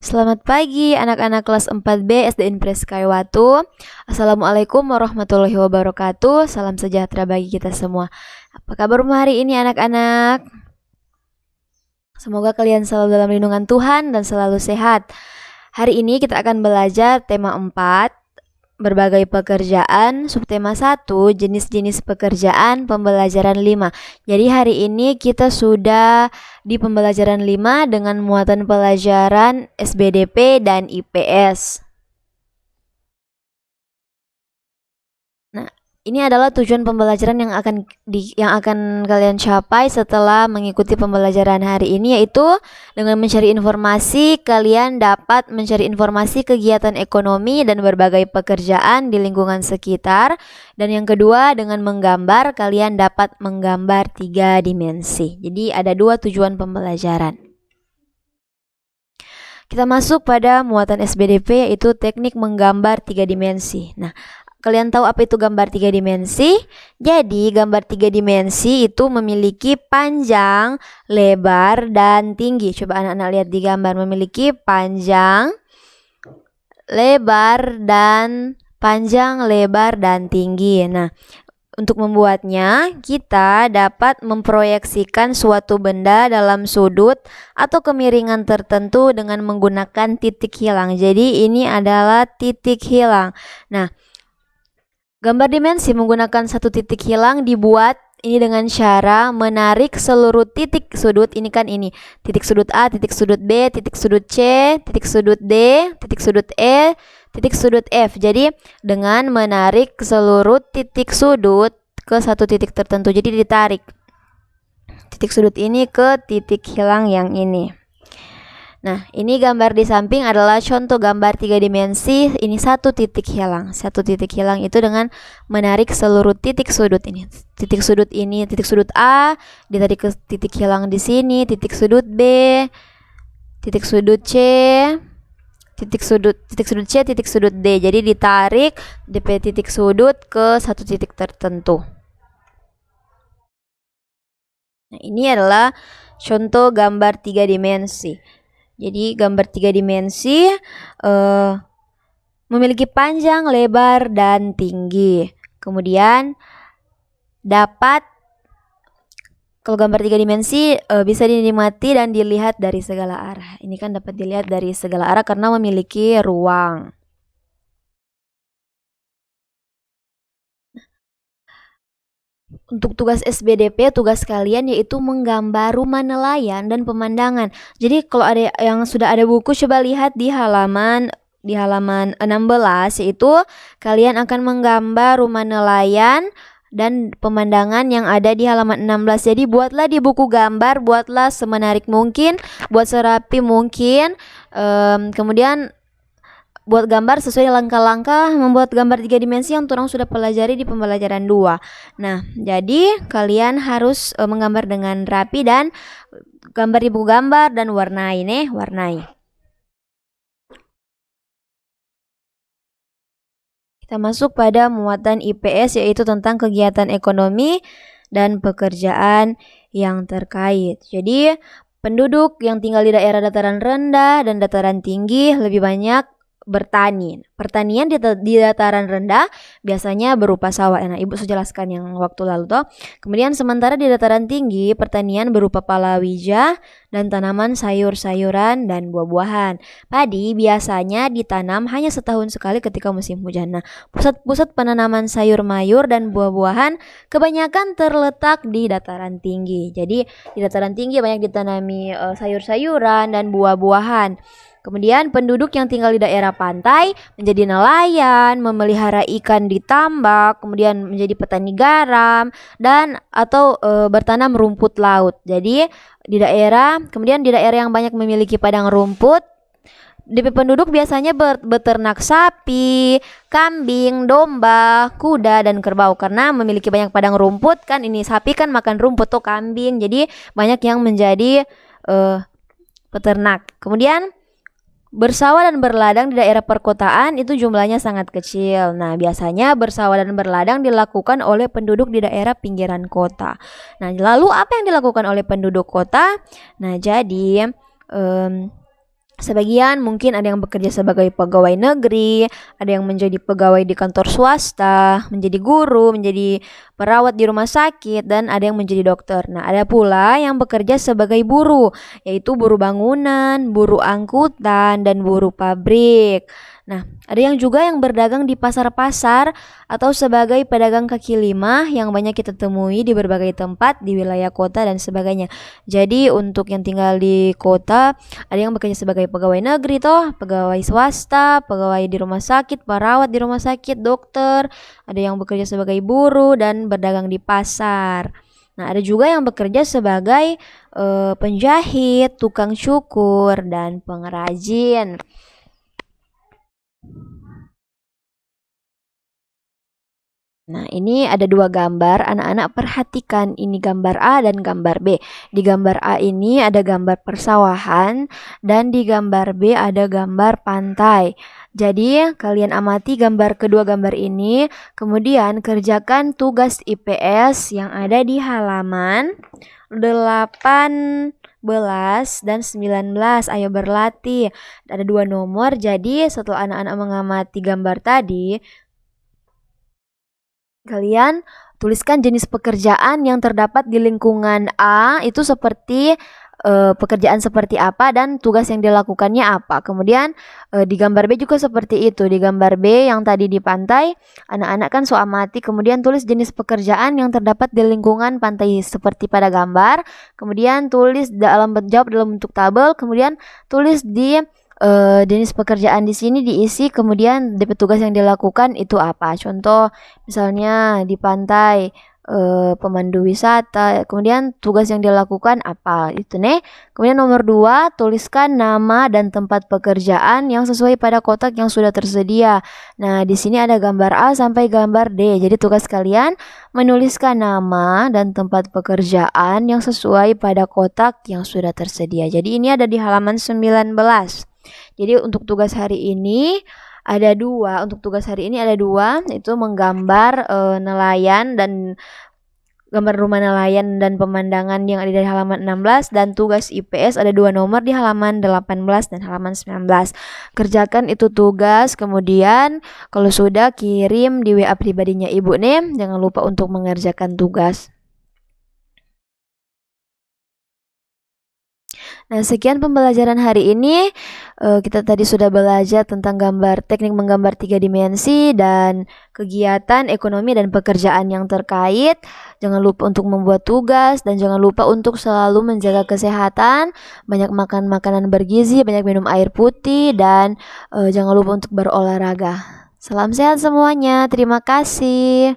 Selamat pagi anak-anak kelas 4B SDN Preskaiwatu. Assalamualaikum warahmatullahi wabarakatuh. Salam sejahtera bagi kita semua. Apa kabarmu hari ini anak-anak? Semoga kalian selalu dalam lindungan Tuhan dan selalu sehat. Hari ini kita akan belajar tema 4, berbagai pekerjaan, subtema 1, jenis-jenis pekerjaan, pembelajaran 5. Jadi hari ini kita sudah di pembelajaran 5 dengan muatan pelajaran SBDP dan IPS. Nah, ini adalah tujuan pembelajaran yang akan kalian capai setelah mengikuti pembelajaran hari ini, yaitu dengan mencari informasi, kalian dapat mencari informasi kegiatan ekonomi dan berbagai pekerjaan di lingkungan sekitar. Dan yang kedua, dengan menggambar, kalian dapat menggambar 3 dimensi. Jadi ada 2 tujuan pembelajaran. Kita masuk pada muatan SBDP, yaitu teknik menggambar 3 dimensi. Nah, kalian tahu apa itu gambar 3 dimensi? Jadi gambar 3 dimensi itu memiliki panjang, lebar, dan tinggi. Coba anak-anak lihat di gambar, memiliki panjang, lebar, dan tinggi. Nah, untuk membuatnya, kita dapat memproyeksikan suatu benda dalam sudut atau kemiringan tertentu dengan menggunakan titik hilang. Jadi ini adalah titik hilang. Nah, gambar dimensi menggunakan satu titik hilang dibuat ini dengan cara menarik seluruh titik sudut. Ini kan ini titik sudut A, titik sudut B, titik sudut C, titik sudut D, titik sudut E, titik sudut F. Jadi dengan menarik seluruh titik sudut ke satu titik tertentu. Jadi ditarik titik sudut ini ke titik hilang yang ini. Nah, ini gambar di samping adalah contoh gambar 3 dimensi. Ini satu titik hilang. Satu titik hilang itu dengan menarik seluruh titik sudut ini. Titik sudut ini, titik sudut A ditarik ke titik hilang di sini, titik sudut B, titik sudut C, titik sudut C, titik sudut D. Jadi ditarik DP titik sudut ke satu titik tertentu. Nah, ini adalah contoh gambar 3 dimensi. Jadi gambar 3 dimensi memiliki panjang, lebar, dan tinggi. Kemudian kalau gambar 3 dimensi bisa dinikmati dan dilihat dari segala arah. Ini kan dapat dilihat dari segala arah karena memiliki ruang. Untuk tugas SBDP, tugas kalian yaitu menggambar rumah nelayan dan pemandangan. Jadi kalau ada yang sudah ada buku, coba lihat di halaman 16, yaitu kalian akan menggambar rumah nelayan dan pemandangan yang ada di halaman 16. Jadi buatlah di buku gambar, buatlah semenarik mungkin, buat serapi mungkin. Kemudian buat gambar sesuai langkah-langkah membuat gambar 3 dimensi yang orang sudah pelajari di pembelajaran 2. Nah, jadi kalian harus menggambar dengan rapi dan gambar di buku gambar dan warnai. Kita masuk pada muatan IPS, yaitu tentang kegiatan ekonomi dan pekerjaan yang terkait. Jadi penduduk yang tinggal di daerah dataran rendah dan dataran tinggi lebih banyak bertani. Pertanian di dataran rendah biasanya berupa sawah. Nah, Ibu sudah jelaskan yang waktu lalu toh. Kemudian sementara di dataran tinggi pertanian berupa palawija dan tanaman sayur-sayuran dan buah-buahan. Padi biasanya ditanam hanya setahun sekali ketika musim hujan. Nah, pusat-pusat penanaman sayur mayur dan buah-buahan kebanyakan terletak di dataran tinggi. Jadi di dataran tinggi banyak ditanami sayur-sayuran dan buah-buahan. Kemudian penduduk yang tinggal di daerah pantai menjadi nelayan, memelihara ikan di tambak, kemudian menjadi petani garam dan atau bertanam rumput laut. Jadi kemudian di daerah yang banyak memiliki padang rumput, DP penduduk biasanya beternak sapi, kambing, domba, kuda, dan kerbau. Karena memiliki banyak padang rumput kan, ini sapi kan makan rumput tuh kambing. Jadi banyak yang menjadi peternak. Kemudian bersawah dan berladang di daerah perkotaan itu jumlahnya sangat kecil. Nah, biasanya bersawah dan berladang dilakukan oleh penduduk di daerah pinggiran kota. Nah, lalu apa yang dilakukan oleh penduduk kota? Nah, jadi Sebagian mungkin ada yang bekerja sebagai pegawai negeri, ada yang menjadi pegawai di kantor swasta, menjadi guru, menjadi perawat di rumah sakit, dan ada yang menjadi dokter. Nah, ada pula yang bekerja sebagai buruh, yaitu buruh bangunan, buruh angkutan, dan buruh pabrik. Nah, ada yang juga yang berdagang di pasar-pasar atau sebagai pedagang kaki lima yang banyak kita temui di berbagai tempat di wilayah kota dan sebagainya. Jadi untuk yang tinggal di kota, ada yang bekerja sebagai pegawai negeri toh, pegawai swasta, pegawai di rumah sakit, perawat di rumah sakit, dokter, ada yang bekerja sebagai buruh dan berdagang di pasar. Nah, ada juga yang bekerja sebagai penjahit, tukang cukur, dan pengrajin. Nah, ini ada dua gambar, anak-anak perhatikan, ini gambar A dan gambar B. Di gambar A ini ada gambar persawahan dan di gambar B ada gambar pantai. Jadi, kalian amati gambar kedua gambar ini, kemudian kerjakan tugas IPS yang ada di halaman 18 dan 19. Ayo berlatih. Ada dua nomor, jadi setelah anak-anak mengamati gambar tadi, kalian tuliskan jenis pekerjaan yang terdapat di lingkungan A itu seperti pekerjaan seperti apa dan tugas yang dilakukannya apa. Kemudian di gambar B juga seperti itu. Di gambar B yang tadi di pantai, anak-anak kan so amati, kemudian tulis jenis pekerjaan yang terdapat di lingkungan pantai seperti pada gambar. Kemudian tulis jawab dalam bentuk tabel. Kemudian tulis di jenis pekerjaan di sini diisi, kemudian tugas yang dilakukan itu apa. Contoh misalnya di pantai pemandu wisata, kemudian tugas yang dilakukan apa itu nih. Kemudian nomor 2, tuliskan nama dan tempat pekerjaan yang sesuai pada kotak yang sudah tersedia. Nah, di sini ada gambar A sampai gambar D. Jadi tugas kalian menuliskan nama dan tempat pekerjaan yang sesuai pada kotak yang sudah tersedia. Jadi ini ada di halaman 19. Jadi untuk tugas hari ini ada dua. Untuk tugas hari ini ada dua, itu menggambar nelayan dan gambar rumah nelayan dan pemandangan yang ada di halaman 16, dan tugas IPS ada dua nomor di halaman 18 dan halaman 19. Kerjakan itu tugas, kemudian kalau sudah kirim di WA pribadinya Ibu nih. Jangan lupa untuk mengerjakan tugas. Nah, sekian pembelajaran hari ini. Kita tadi sudah belajar tentang teknik menggambar 3 dimensi dan kegiatan ekonomi dan pekerjaan yang terkait. Jangan lupa untuk membuat tugas dan jangan lupa untuk selalu menjaga kesehatan, banyak makan makanan bergizi, banyak minum air putih, dan jangan lupa untuk berolahraga. Salam sehat semuanya. Terima kasih.